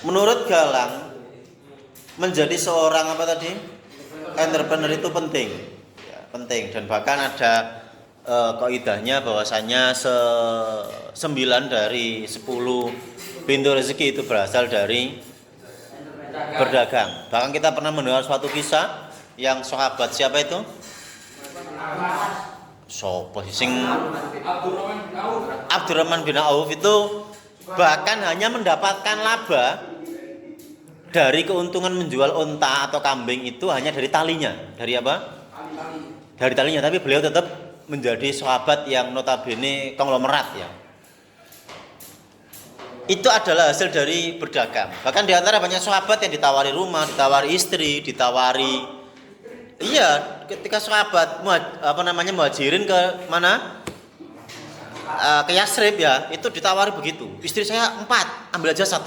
menurut Galang menjadi seorang apa tadi? Entrepreneur itu penting. Ya, penting dan bahkan ada kaidahnya bahwasanya 9 dari 10 pintu rezeki itu berasal dari berdagang. Bahkan kita pernah mendengar suatu kisah yang sahabat siapa itu? Sing Abdurrahman bin Auf itu bahkan hanya mendapatkan laba dari keuntungan menjual unta atau kambing itu hanya dari talinya. Dari apa? Dari talinya, tapi beliau tetap menjadi sahabat yang notabene konglomerat ya. Itu adalah hasil dari berdagang. Bahkan di antara banyak sahabat yang ditawari rumah, ditawari istri, ditawari ketika sahabat muhajirin ke mana? Ke Yasrib ya, itu ditawari begitu. Istri saya 4, ambil aja 1.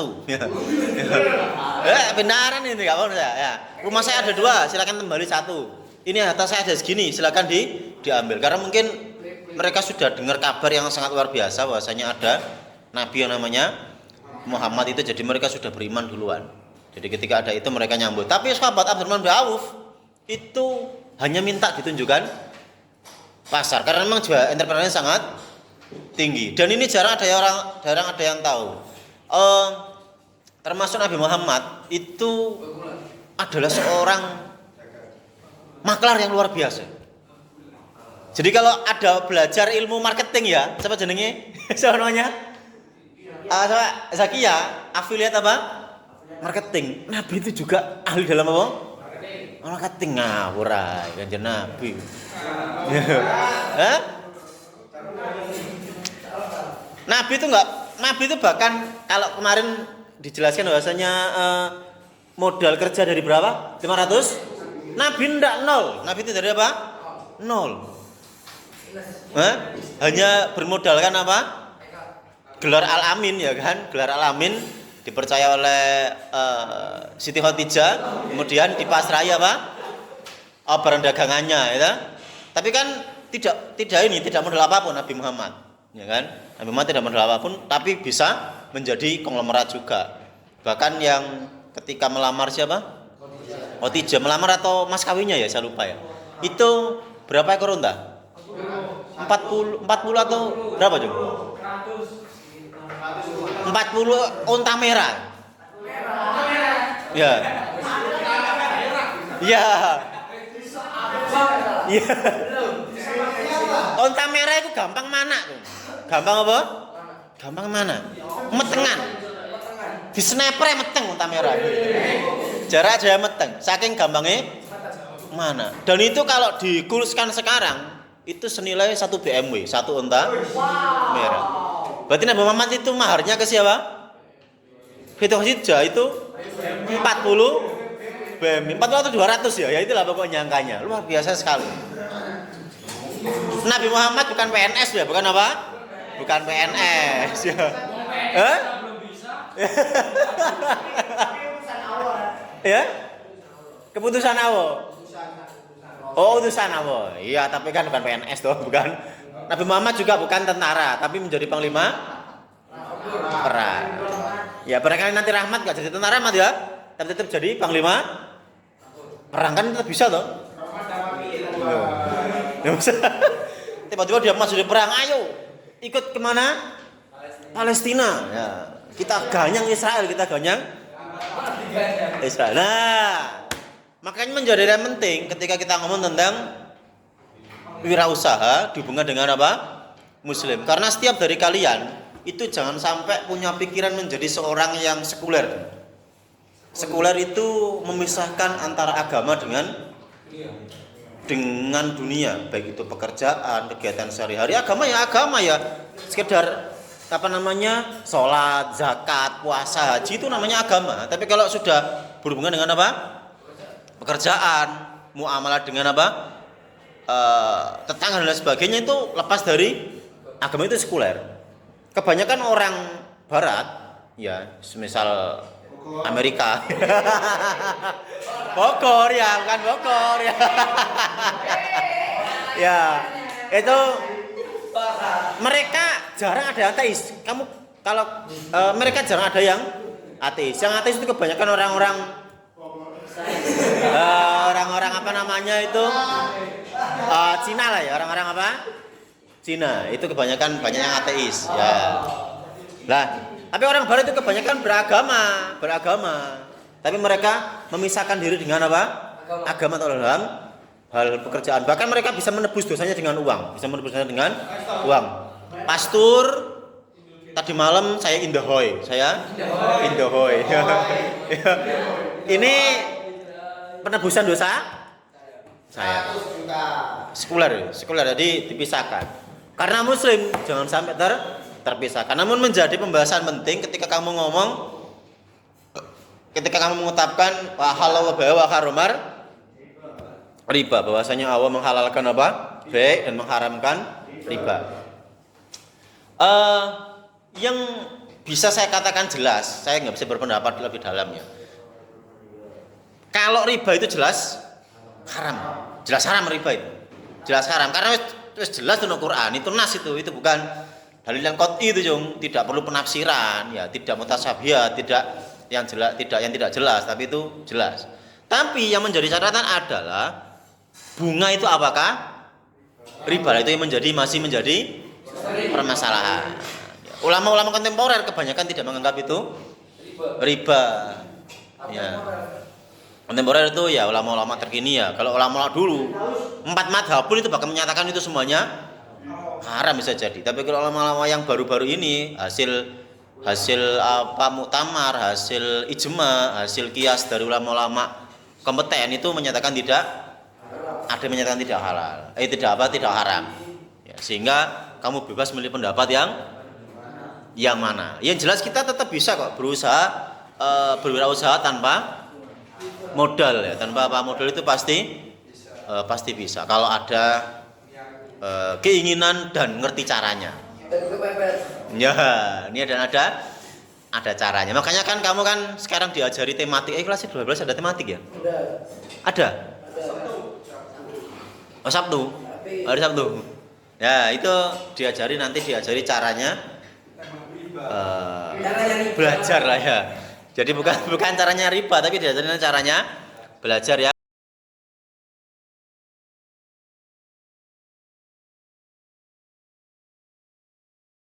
Benaran ini enggak apa ya. Rumah saya ada 2, silakan kembali 1. Ini harta saya ada segini, silakan diambil. Karena mungkin mereka sudah dengar kabar yang sangat luar biasa bahwasanya ada nabi yang namanya Muhammad itu, jadi mereka sudah beriman duluan. Jadi ketika ada itu mereka nyambut. Tapi sahabat Abdurrahman bin Auf itu hanya minta ditunjukkan pasar karena memang juga entrepreneurnya sangat tinggi. Dan ini jarang ada yang tahu. Termasuk Nabi Muhammad itu adalah seorang maklar yang luar biasa. Jadi kalau ada belajar ilmu marketing ya, siapa jenenge? Siapa namanya? Zakia, afiliat apa? Marketing. Nabi itu juga ahli dalam apa? Marketing. Ngawur ae kanjeng Nabi. Nabi itu bahkan kalau kemarin dijelaskan bahwasanya modal kerja dari berapa? 500. Nabi ndak 0. Nabi itu dari apa? 0. Hanya bermodalkan apa? Gelar Al-Amin ya kan? Gelar Al-Amin dipercaya oleh Siti Khadijah, kemudian dipasrahi apa? Barang dagangannya ya. Tapi kan tidak modal apapun Nabi Muhammad, ya kan? Nabi Muhammad tidak modal apapun tapi bisa menjadi konglomerat juga. Bahkan yang ketika melamar siapa? Khadijah melamar atau mas kawinnya ya, saya lupa ya. Itu berapa ekor unta? 40 atau berapa coba? 40 unta merah. Ya. Ya. Ya. Unta merah itu gampang mana tuh? Gampang apa? Gampang mana? Metengan. Di snapper meteng unta merah. Jarak aja meteng, saking gampangnya mana. Dan itu kalau dikurskan sekarang itu senilai 1 BMW, 1 unta merah. Berarti Nabi Muhammad itu maharnya ke siapa? Siti Khadijah itu 40 BMW, 40 atau 200 ya itulah pokoknya angkanya. Luar biasa sekali. Nabi Muhammad bukan PNS ya, bukan apa? Bukan PNS ya. Ya? Keputusan Allah. Oh, utusan Allah. Iya, tapi kan bukan PNS toh, bukan. Nabi Muhammad juga bukan tentara, tapi menjadi panglima perang. Ya, barangkali nanti Rahmat enggak jadi tentara Rahmat ya, tapi tetap jadi panglima perang kan tetap bisa toh. Ya bisa. Tiba-tiba dia masuk di perang, ayo ikut kemana? Palestina. Ya, kita ganyang Israel, kita ganyang Israel. Nah, makanya menjadi yang penting ketika kita ngomong tentang wirausaha dihubungkan dengan apa? Muslim. Karena setiap dari kalian itu jangan sampai punya pikiran menjadi seorang yang sekuler. Sekuler itu memisahkan antara agama dengan dunia, baik itu pekerjaan, kegiatan sehari-hari. Agama ya sekedar sholat, zakat, puasa, haji itu namanya agama. Tapi kalau sudah berhubungan dengan apa? Pekerjaan, muamalah dengan apa? Tetangga dan lain sebagainya itu lepas dari agama, itu sekuler. Kebanyakan orang barat, ya, semisal Amerika. Bogor ya, bukan Bogor ya. Ya, itu mereka jarang ada yang ateis. Mereka jarang ada yang ateis. Yang ateis itu kebanyakan orang-orang orang-orang apa namanya itu Cina lah ya, orang-orang apa? Cina. Itu kebanyakan banyak yang ateis ya. Lah, tapi orang barat itu kebanyakan beragama. Tapi mereka memisahkan diri dengan apa? Agama atau dalam hal pekerjaan. Bahkan mereka bisa menebus dosanya dengan uang, Pastur tadi malam saya indahoy. Ini penebusan dosa saya. Sekuler jadi dipisahkan. Karena muslim jangan sampai terpisahkan. Namun menjadi pembahasan penting ketika kamu mengucapkan wa halal wa haromar riba, bahwasanya Allah menghalalkan apa? Baik dan mengharamkan riba. Yang bisa saya katakan jelas, saya nggak bisa berpendapat lebih dalamnya. Kalau riba itu jelas haram riba itu, jelas haram karena itu jelas dalam Quran, itu nas itu bukan dalil yang qat'i itu Jung, tidak perlu penafsiran ya, tidak mutasyabihat, yang tidak jelas, tapi itu jelas. Tapi yang menjadi catatan adalah bunga itu apakah riba, itu yang masih menjadi permasalahan. Ulama-ulama kontemporer kebanyakan tidak menganggap itu riba. Ya. Kontemporer itu ya ulama-ulama terkini ya. Kalau ulama dulu 4 madhab pun itu bahkan menyatakan itu semuanya haram bisa jadi. Tapi kalau ulama-ulama yang baru-baru ini hasil apa muktamar, hasil ijma, hasil kias dari ulama-ulama kompeten itu menyatakan tidak halal. Tidak haram. Ya, sehingga kamu bebas memilih pendapat yang mana. Yang jelas kita tetap bisa kok berusaha berwirausaha tanpa modal ya, tanpa apa modal itu pasti bisa kalau ada keinginan dan ngerti caranya. Ya, ini ada caranya. Makanya kan kamu kan sekarang diajari tematik. Kelas 12 ada tematik ya? Ada. Oh, Sabtu. Hari Sabtu. Ya, itu diajari caranya belajar lah ya. Jadi bukan caranya riba, tapi diajarin caranya belajar ya.